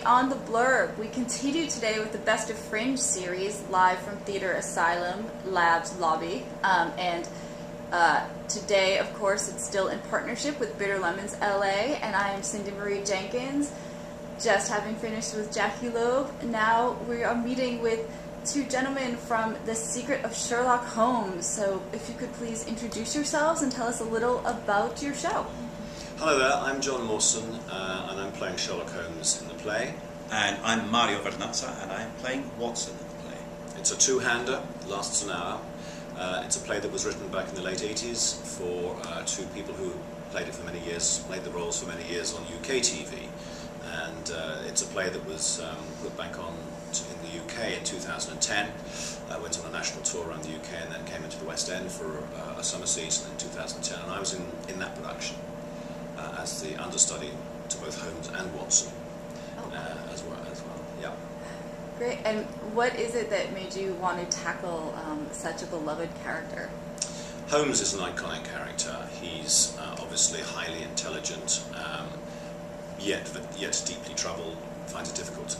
on the Blurb. We continue today with the Best of Fringe series, live from Theatre Asylum Labs lobby. Today, of course, it's still in partnership with Bitter Lemons LA, and I am Cindy Marie Jenkins, just having finished with Jackie Loeb. Now we are meeting with two gentlemen from The Secret of Sherlock Holmes. So if you could please introduce yourselves and tell us a little about your show. Hello there, I'm John Mawson, and I'm playing Sherlock Holmes in the play. And I'm Mario Vernazza, and I'm playing Watson in the play. It's a two-hander, lasts an hour. It's a play that was written back in the late 80s for two people who played it for many years, played the roles for many years on UK TV. And it's a play that was put back on in the UK in 2010. Went on a national tour around the UK and then came into the West End for a summer season in 2010. And I was in that production as the understudy to both Holmes and Watson as well. Yeah. Great. And what is it that made you want to tackle such a beloved character? Holmes is an iconic character. He's obviously highly intelligent, yet deeply troubled. Finds it difficult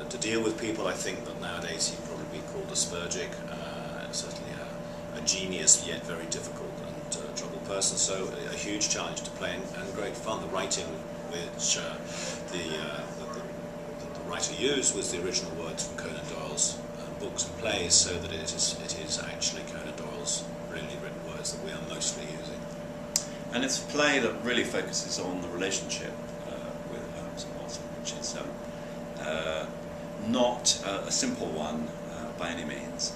to deal with people. I think that nowadays he'd probably be called aspergic. Certainly a genius, yet very difficult and troubled person. So a huge challenge to play and great fun. The writing, which the writer used, was the original words from Conan Doyle's books and plays, so that it is actually Conan Doyle's really written words that we are mostly using. And it's a play that really focuses on the relationship with Holmes and Watson, which is not a simple one by any means.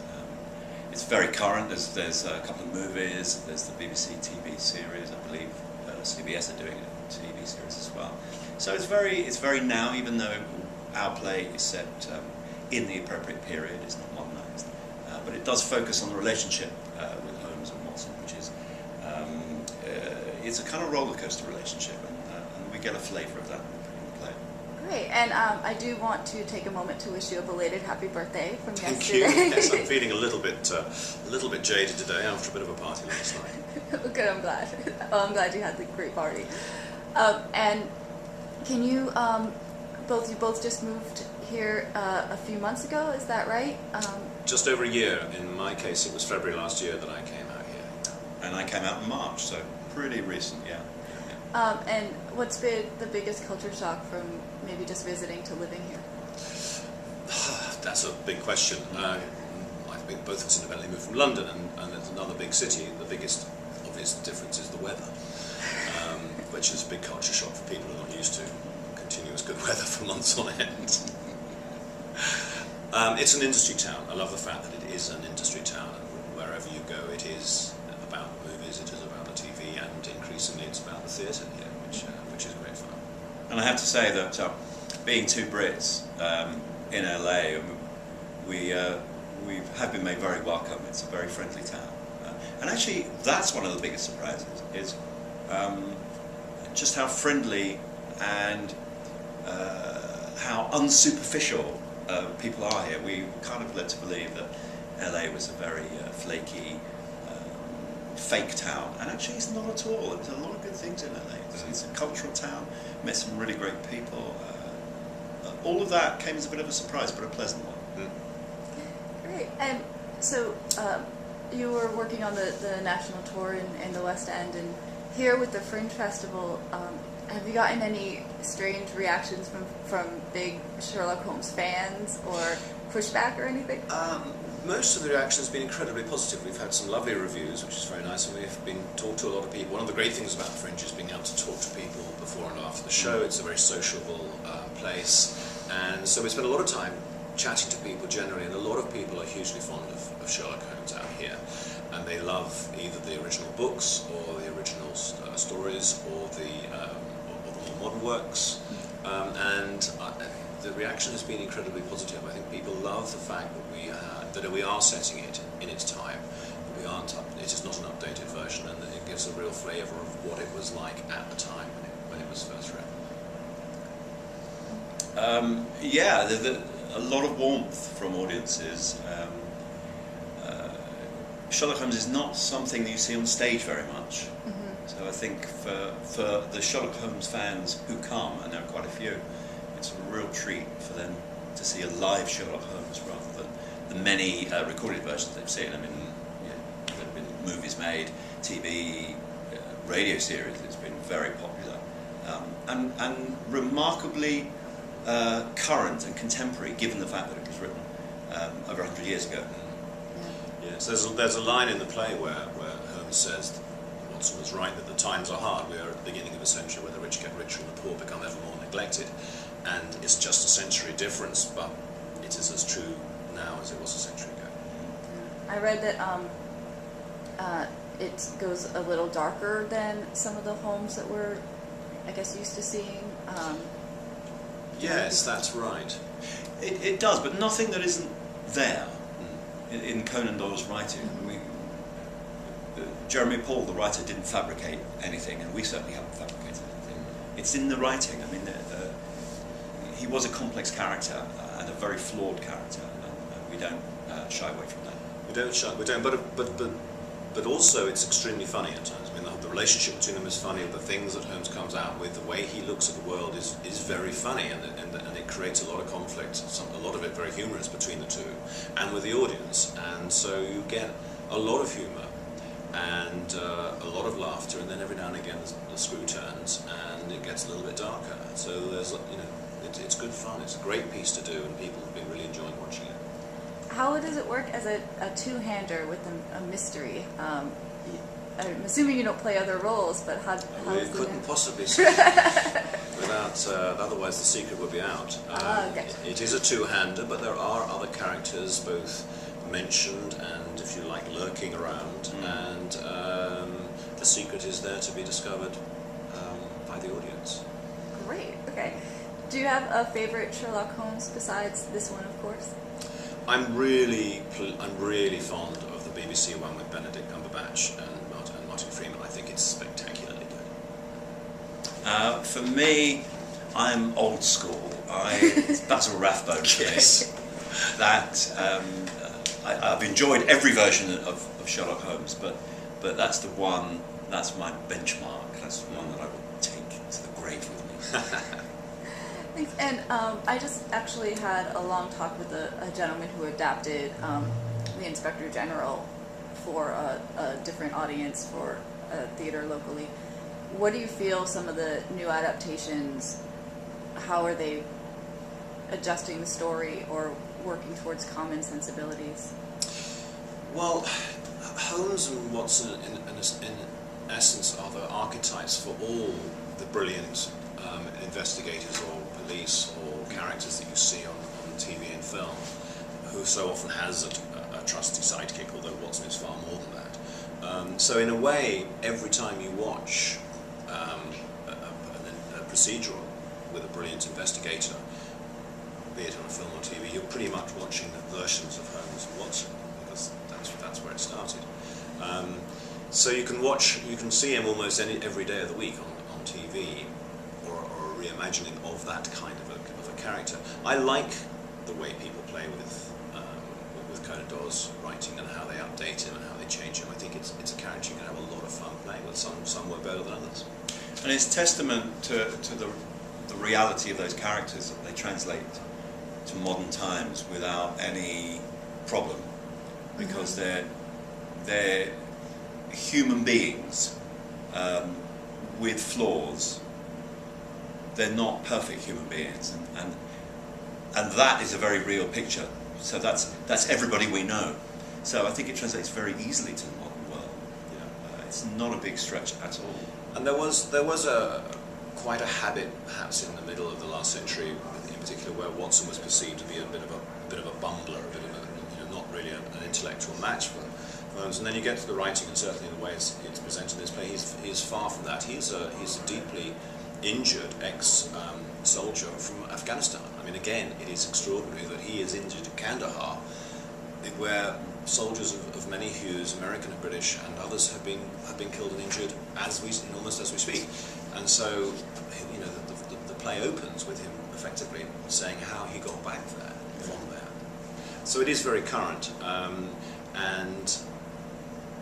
It's very current. There's a couple of movies. There's the BBC TV series. I believe CBS are doing a TV series as well. So it's very now, even though our play is set in the appropriate period. It's not modernised, but it does focus on the relationship with Holmes and Watson, which is it's a kind of roller coaster relationship, and we get a flavour of that in the play. Great, and I do want to take a moment to wish you a belated happy birthday from Thank yesterday. you. Yes, I'm feeling a little bit jaded today after a bit of a party last night. Good, I'm glad. Well, I'm glad you had the great party. And can you both just moved here a few months ago? Is that right? Just over a year. In my case, it was February last year that I came out here. And I came out in March, so pretty recent, yeah. And what's been the biggest culture shock from maybe just visiting to living here? That's a big question. I've been both incidentally moved from London, and it's another big city. The biggest obvious difference is the weather, which is a big culture shock for people who are not used to continuous good weather for months on end. It's an industry town. I love the fact that it is an industry town, and wherever you go, it is about movies, it is about the TV, and increasingly it's about the theatre here, which is great fun. And I have to say that being two Brits in LA, we have been made very welcome. It's a very friendly town, and actually that's one of the biggest surprises is just how friendly and how unsuperficial people are here. We kind of led to believe that LA was a very flaky, fake town, and actually it's not at all. There's a lot of good things in LA. It's a cultural town, met some really great people. All of that came as a bit of a surprise, but a pleasant one. Great. And so you were working on the national tour in the West End, and here with the Fringe Festival, have you gotten any strange reactions from big Sherlock Holmes fans or pushback or anything? Most of the reaction has been incredibly positive. We've had some lovely reviews, which is very nice, and we've been talked to a lot of people. One of the great things about Fringe is being able to talk to people before and after the show. It's a very sociable place, and so we spend a lot of time chatting to people generally, and a lot of people are hugely fond of Sherlock Holmes out here, and they love either the original books or the original stories or the more modern works, and the reaction has been incredibly positive. I think people love the fact that we are setting it in its time. It is not an updated version, and that it gives a real flavour of what it was like at the time when it was first written. Yeah, a lot of warmth from audiences. Sherlock Holmes is not something that you see on stage very much. So I think for the Sherlock Holmes fans who come, and there are quite a few, it's a real treat for them to see a live Sherlock Holmes rather than the many recorded versions they've seen. I mean, there have been movies made, TV, radio series. It's been very popular and remarkably current and contemporary, given the fact that it was written over 100 years ago. Yes, there's a line in the play where Holmes says Watson was right that the times are hard. We are at the beginning of a century where the rich get richer and the poor become ever more neglected, and it's just a century difference, but it is as true now as it was a century ago. I read that it goes a little darker than some of the Holmes that we're, I guess, used to seeing. Yes, that's right. It does, but nothing that isn't there in Conan Doyle's writing. Jeremy Paul, the writer, didn't fabricate anything, and we certainly haven't fabricated anything. It's in the writing. I mean, he was a complex character and a very flawed character, and we don't shy away from that. We don't. But also, it's extremely funny at times. I mean, the relationship between them is funny. The things that Holmes comes out with, the way he looks at the world is very funny, and it creates a lot of conflict. A lot of it very humorous between the two, and with the audience. And so you get a lot of humour and a lot of laughter, and then every now and again the screw turns and it gets a little bit darker. So there's, it's good fun. It's a great piece to do, and people have been really enjoying watching it. How does it work as a two-hander with a mystery? I'm assuming you don't play other roles, but how We couldn't possibly say without, otherwise the secret would be out. Okay. It is a two-hander, but there are other characters both mentioned and, if you like, lurking around, and the secret is there to be discovered by the audience. Great. Okay. Do you have a favorite Sherlock Holmes besides this one, of course? I'm really fond of the BBC one with Benedict Cumberbatch and Martin Freeman. I think it's spectacularly good. For me, I'm old school. It's Basil Rathbone for Yes. me. That I've enjoyed every version of Sherlock Holmes, but that's the one. That's my benchmark. That's the one that I will take to the grave with me. Thanks. And I just actually had a long talk with a gentleman who adapted the Inspector General for a different audience for a theater locally. What do you feel some of the new adaptations, how are they adjusting the story or working towards common sensibilities? Well, Holmes and Watson, in essence, are the archetypes for all the brilliant investigators or police or characters that you see on TV and film, who so often has a trusty sidekick, although Watson is far more than that. So in a way, every time you watch a procedural with a brilliant investigator, be it on a film or TV, you're pretty much watching the versions of Holmes and Watson, because that's where it started. So you can see him almost every day of the week on TV, or a reimagining of that kind of a character. I like the way people play with Conan Doyle's writing and how they update him and how they change him. I think it's a character you can have a lot of fun playing with. Some work better than others. And it's testament to the reality of those characters that they translate to modern times without any problem, because they're human beings with flaws. They're not perfect human beings, and that is a very real picture. So that's everybody we know. So I think it translates very easily to the modern world. Yeah. It's not a big stretch at all. And there was quite a habit, perhaps in the middle of the last century, in particular, where Watson was perceived to be a bit of a bumbler, not really an intellectual match for Holmes. And then you get to the writing, and certainly in the way it's presented in this play, he's far from that. He's a deeply injured ex-soldier from Afghanistan. I mean, again, it is extraordinary that he is injured at Kandahar, where soldiers of many hues, American and British and others, have been killed and injured almost as we speak. And so, the play opens with him effectively saying how he got back there from there. So it is very current, and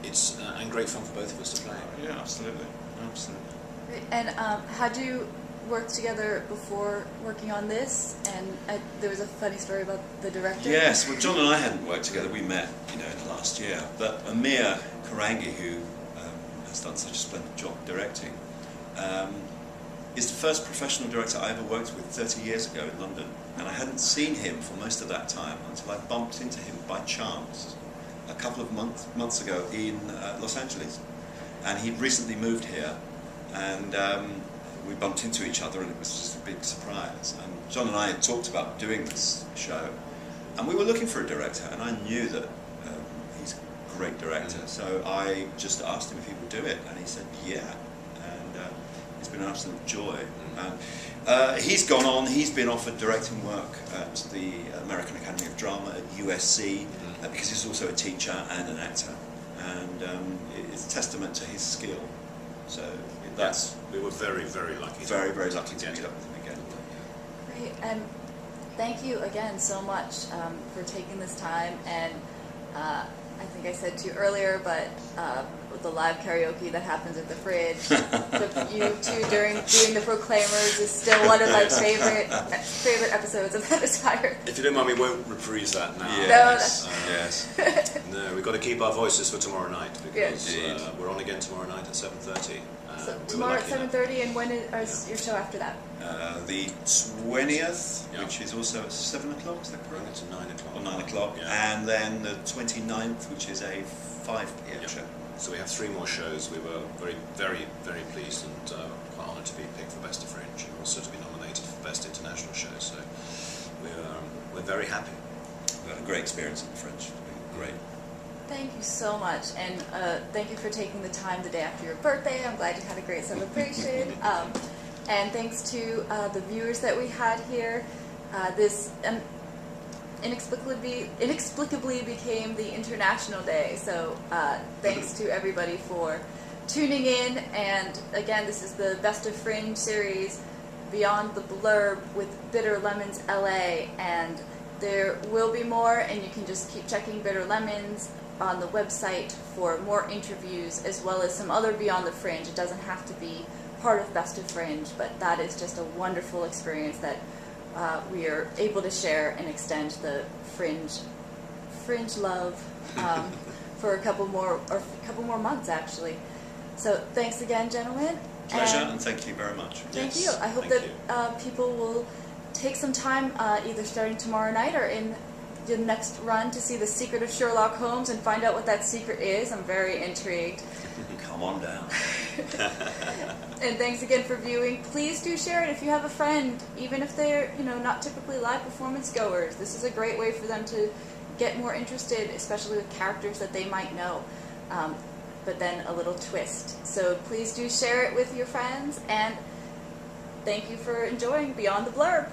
it's and great fun for both of us to play. Yeah, absolutely. And had you worked together before working on this, and there was a funny story about the director. Yes, well, John and I hadn't worked together. We met, in the last year. But Amir Karangi, who has done such a splendid job directing, is the first professional director I ever worked with 30 years ago in London. And I hadn't seen him for most of that time until I bumped into him by chance a couple of months ago in Los Angeles. And he'd recently moved here, and we bumped into each other, and it was just a big surprise. And John and I had talked about doing this show, and we were looking for a director, and I knew that he's a great director, so I just asked him if he would do it, and he said yeah, and it's been an absolute joy. And he's gone on, he's been offered directing work at the American Academy of Drama at USC, because he's also a teacher and an actor, and it's a testament to his skill. So that's... We were very, very lucky. Very, very lucky to meet up with him again. Great, and thank you again so much for taking this time, and I think I said to you earlier, but with the live karaoke that happens at the Fringe, you two during doing the Proclaimers is still one of my favorite episodes of that entire. If you don't mind, we won't reprise that now. Yes. Yes. No, we've got to keep our voices for tomorrow night, because Indeed. we're on again tomorrow night at 7:30. So tomorrow at 7:30, and when is your show after that? The 20th, Yeah. which is also at 7 o'clock, is that We're correct? to 9 o'clock. Or 9 o'clock. Yeah. And then the 29th, which is a 5 p.m. Yeah. show. So we have 3 more shows. We were very, very, very pleased and quite honoured to be picked for Best of Fringe, and also to be nominated for Best International Show. So we're very happy. We had a great experience at the Fringe. It's been great. Thank you so much, and thank you for taking the time the day after your birthday. I'm glad you had a great celebration. And thanks to the viewers that we had here. This inexplicably became the International Day, so thanks to everybody for tuning in. And again, this is the Best of Fringe series, Beyond the Blurb with Bitter Lemons LA, and there will be more, and you can just keep checking Bitter Lemons on the website for more interviews, as well as some other Beyond the Fringe. It doesn't have to be part of Best of Fringe, but that is just a wonderful experience that we are able to share and extend the Fringe love for a couple more months, actually. So thanks again, gentlemen. Pleasure, and thank you very much. Thank Yes, you. I hope thank that people will take some time, either starting tomorrow night or in the next run, to see The Secret of Sherlock Holmes and find out what that secret is. I'm very intrigued. Come on down. And thanks again for viewing. Please do share it if you have a friend, even if they're not typically live performance goers. This is a great way for them to get more interested, especially with characters that they might know, but then a little twist. So please do share it with your friends, and thank you for enjoying Beyond the Blurb.